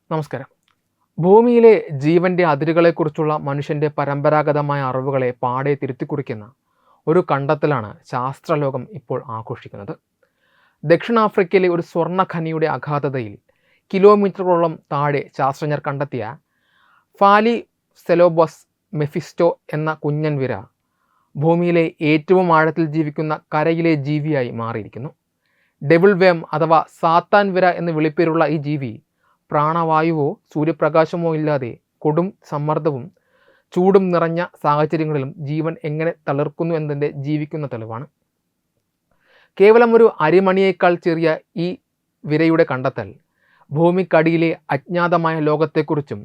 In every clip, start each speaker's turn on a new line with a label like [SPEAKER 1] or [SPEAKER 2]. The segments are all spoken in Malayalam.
[SPEAKER 1] നമസ്കാരം. ഭൂമിയിലെ ജീവൻ്റെ അതിരുകളെക്കുറിച്ചുള്ള മനുഷ്യൻ്റെ പരമ്പരാഗതമായ അറിവുകളെ പാടെ തിരുത്തിക്കുറിക്കുന്ന ഒരു കണ്ടെത്തലാണ് ശാസ്ത്രലോകം ഇപ്പോൾ ആഘോഷിക്കുന്നത്. ദക്ഷിണാഫ്രിക്കയിലെ ഒരു സ്വർണ്ണ ഖനിയുടെ അഗാധതയിൽ കിലോമീറ്ററുകളോളം താഴെ ശാസ്ത്രജ്ഞർ കണ്ടെത്തിയ ഫാലിസെലോബസ് മെഫിസ്റ്റോ എന്ന കുഞ്ഞൻ വിര ഭൂമിയിലെ ഏറ്റവും ആഴത്തിൽ ജീവിക്കുന്ന കരയിലെ ജീവിയായി മാറിയിരിക്കുന്നു. ഡെവിൾ വേം അഥവാ സാത്താൻ വിര എന്ന് വിളിപ്പേരുള്ള ഈ ജീവി പ്രാണവായുവോ സൂര്യപ്രകാശമോ ഇല്ലാതെ കൊടും സമ്മർദ്ദവും ചൂടും നിറഞ്ഞ സാഹചര്യങ്ങളിലും ജീവൻ എങ്ങനെ തളിർക്കുന്നു എന്നതിൻ്റെ ജീവിക്കുന്ന തെളിവാണ്. കേവലം ഒരു അരിമണിയേക്കാൾ ചെറിയ ഈ വിരയുടെ കണ്ടെത്തൽ ഭൂമിക്കടിയിലെ അജ്ഞാതമായ ലോകത്തെക്കുറിച്ചും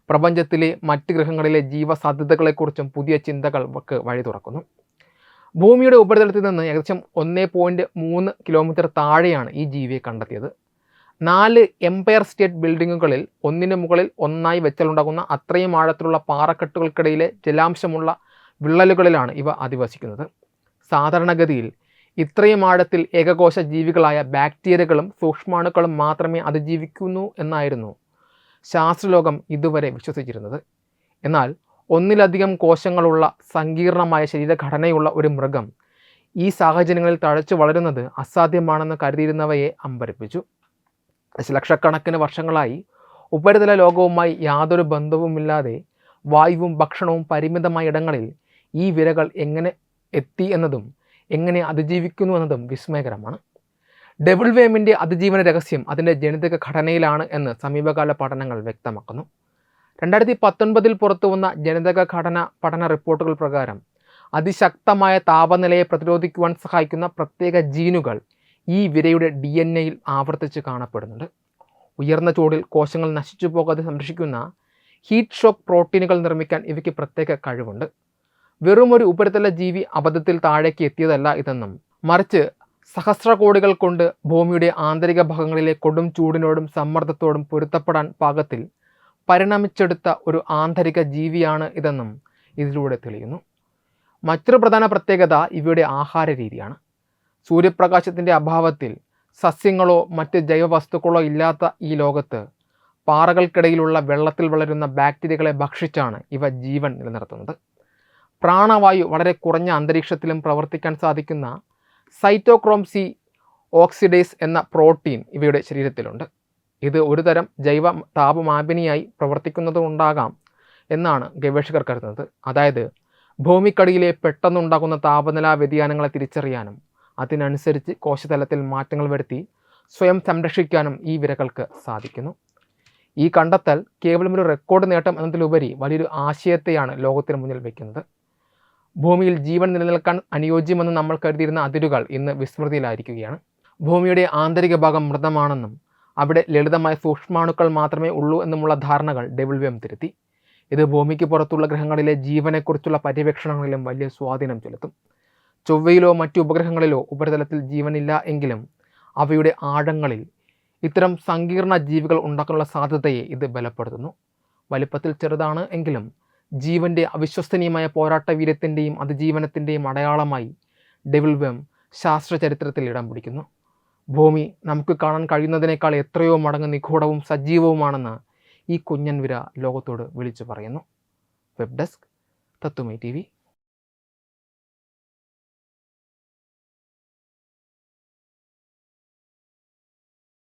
[SPEAKER 1] പ്രപഞ്ചത്തിലെ മറ്റ് ഗ്രഹങ്ങളിലെ ജീവസാധ്യതകളെക്കുറിച്ചും പുതിയ ചിന്തകൾക്ക് വഴി തുറക്കുന്നു. ഭൂമിയുടെ ഉപരിതലത്തിൽ നിന്ന് ഏകദേശം 1.3 കിലോമീറ്റർ താഴെയാണ് ഈ ജീവിയെ കണ്ടെത്തിയത്. 4 എംപയർ സ്റ്റേറ്റ് ബിൽഡിങ്ങുകളിൽ ഒന്നിനു മുകളിൽ ഒന്നായി വെച്ചാലുണ്ടാകുന്ന അത്രയും ആഴത്തിലുള്ള പാറക്കെട്ടുകൾക്കിടയിലെ ജലാംശമുള്ള വിള്ളലുകളിലാണ് ഇവ അധിവസിക്കുന്നത്. സാധാരണഗതിയിൽ ഇത്രയും ആഴത്തിൽ ഏകകോശ ജീവികളായ ബാക്ടീരിയകളും സൂക്ഷ്മാണുക്കളും മാത്രമേ അതിജീവിക്കുന്നു എന്നായിരുന്നു ശാസ്ത്രലോകം ഇതുവരെ വിശ്വസിച്ചിരുന്നത്. എന്നാൽ ഒന്നിലധികം കോശങ്ങളുള്ള സങ്കീർണമായ ശരീരഘടനയുള്ള ഒരു മൃഗം ഈ സാഹചര്യങ്ങളിൽ തഴച്ചു വളരുന്നത് അസാധ്യമാണെന്ന് കരുതിയിരുന്നവയെ അമ്പരപ്പിച്ചു. ദശലക്ഷക്കണക്കിന് വർഷങ്ങളായി ഉപരിതല ലോകവുമായി യാതൊരു ബന്ധവുമില്ലാതെ വായുവും ഭക്ഷണവും പരിമിതമായ ഇടങ്ങളിൽ ഈ വിരകൾ എങ്ങനെ എത്തി എന്നതും എങ്ങനെ അതിജീവിക്കുന്നു എന്നതും വിസ്മയകരമാണ്. ഡെവിൾ വേമിൻ്റെ അതിജീവന രഹസ്യം അതിൻ്റെ ജനിതക ഘടനയിലാണ് എന്ന് സമീപകാല പഠനങ്ങൾ വ്യക്തമാക്കുന്നു. 2019 പുറത്തു വന്ന ജനിതക ഘടന പഠന റിപ്പോർട്ടുകൾ പ്രകാരം അതിശക്തമായ താപനിലയെ പ്രതിരോധിക്കുവാൻ സഹായിക്കുന്ന പ്രത്യേക ജീനുകൾ ഈ വിരയുടെ DNA-യിൽ ആവർത്തിച്ച് കാണപ്പെടുന്നുണ്ട്. ഉയർന്ന ചൂടിൽ കോശങ്ങൾ നശിച്ചു പോകാതെ സംരക്ഷിക്കുന്ന ഹീറ്റ് ഷോക്ക് പ്രോട്ടീനുകൾ നിർമ്മിക്കാൻ ഇവയ്ക്ക് പ്രത്യേക കഴിവുണ്ട്. വെറും ഒരു ഉപരിതല ജീവി അബദ്ധത്തിൽ താഴേക്ക് എത്തിയതല്ല ഇതെന്നും മറിച്ച് സഹസ്രകോടികൾ കൊണ്ട് ഭൂമിയുടെ ആന്തരിക ഭാഗങ്ങളിലെ കൊടും ചൂടിനോടും സമ്മർദ്ദത്തോടും പൊരുത്തപ്പെടാൻ പാകത്തിൽ പരിണമിച്ചെടുത്ത ഒരു ആന്തരിക ജീവിയാണ് ഇതെന്നും ഇതിലൂടെ തെളിയുന്നു. മറ്റൊരു പ്രധാന പ്രത്യേകത ഇവയുടെ ആഹാര രീതിയാണ്. സൂര്യപ്രകാശത്തിൻ്റെ അഭാവത്തിൽ സസ്യങ്ങളോ മറ്റ് ജൈവവസ്തുക്കളോ ഇല്ലാത്ത ഈ ലോകത്ത് പാറകൾക്കിടയിലുള്ള വെള്ളത്തിൽ വളരുന്ന ബാക്ടീരിയകളെ ഭക്ഷിച്ചാണ് ഇവ ജീവൻ നിലനിർത്തുന്നത്. പ്രാണവായു വളരെ കുറഞ്ഞ അന്തരീക്ഷത്തിലും പ്രവർത്തിക്കാൻ സാധിക്കുന്ന സൈറ്റോക്രോം സി ഓക്സിഡേസ് എന്ന പ്രോട്ടീൻ ഇവയുടെ ശരീരത്തിലുണ്ട്. ഇത് ഒരുതരം ജൈവ താപമാപിനിയായി പ്രവർത്തിക്കുന്നതുകൊണ്ടാകാം എന്നാണ് ഗവേഷകർ കരുതുന്നത്. അതായത് ഭൂമിക്കടിയിലെ പെട്ടെന്നുണ്ടാകുന്ന താപനില വ്യതിയാനങ്ങളെ തിരിച്ചറിയാനും അതിനനുസരിച്ച് കോശതലത്തിൽ മാറ്റങ്ങൾ വരുത്തി സ്വയം സംരക്ഷിക്കാനും ഈ വിരകൾക്ക് സാധിക്കുന്നു. ഈ കണ്ടെത്തൽ കേവലം ഒരു റെക്കോർഡ് നേട്ടം എന്നതിലുപരി വലിയൊരു ആശയത്തെയാണ് ലോകത്തിന് മുന്നിൽ വയ്ക്കുന്നത്. ഭൂമിയിൽ ജീവൻ നിലനിൽക്കാൻ അനുയോജ്യമെന്ന് നമ്മൾ കരുതിയിരുന്ന അതിരുകൾ ഇന്ന് വിസ്മൃതിയിലായിരിക്കുകയാണ്. ഭൂമിയുടെ ആന്തരിക ഭാഗം മൃതമാണെന്നും അവിടെ ലളിതമായ സൂക്ഷ്മാണുക്കൾ മാത്രമേ ഉള്ളൂ എന്നുമുള്ള ധാരണകൾ ഡെവിൾ വേം തിരുത്തി. ഇത് ഭൂമിക്ക് പുറത്തുള്ള ഗ്രഹങ്ങളിലെ ജീവനെക്കുറിച്ചുള്ള പര്യവേക്ഷണങ്ങളിലും വലിയ സ്വാധീനം ചെലുത്തും. ചൊവ്വയിലോ മറ്റു ഉപഗ്രഹങ്ങളിലോ ഉപരിതലത്തിൽ ജീവനില്ല എങ്കിലും അവയുടെ ആഴങ്ങളിൽ ഇത്തരം സങ്കീർണ ജീവികൾ ഉണ്ടാക്കാനുള്ള സാധ്യതയെ ഇത് ബലപ്പെടുത്തുന്നു. വലിപ്പത്തിൽ ചെറുതാണ് എങ്കിലും ജീവൻ്റെ അവിശ്വസനീയമായ പോരാട്ട വീര്യത്തിൻ്റെയും അതിജീവനത്തിൻ്റെയും അടയാളമായി ഡെവിൾ വേം ശാസ്ത്ര ചരിത്രത്തിൽ ഇടം പിടിക്കുന്നു. ഭൂമി നമുക്ക് കാണാൻ കഴിയുന്നതിനേക്കാൾ എത്രയോ മടങ്ങ് നിഗൂഢവും സജീവവുമാണെന്ന് ഈ കുഞ്ഞൻ വിര ലോകത്തോട് വിളിച്ചു പറയുന്നു. വെബ് ഡെസ്ക് തത്തുമൈ TV.